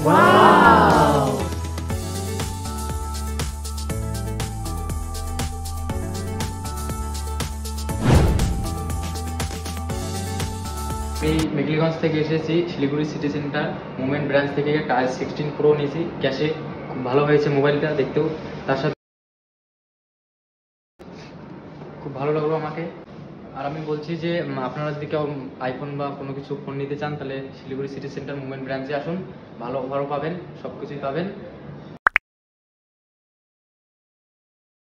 Wow! আমি মেঘলিগঞ্জ থেকে এসেছি Siliguri city centre movement branch থেকে একটা i16 প্রো নিয়েছি ক্যাশে। খুব ভালো হয়েছে মোবাইলটা দেখতেও, তার সাথে খুব ভালো লাগলো আমাকে। আর আমি বলছি যে আপনারা যদি কেউ আইফোন বা কোনো কিছু ফোন নিতে চান তাহলে শিলিগুড়ি সিটি সেন্টার মুভমেন্ট ব্রাঞ্চে আসুন, ভালো অফারও পাবেন, সব কিছুই পাবেন।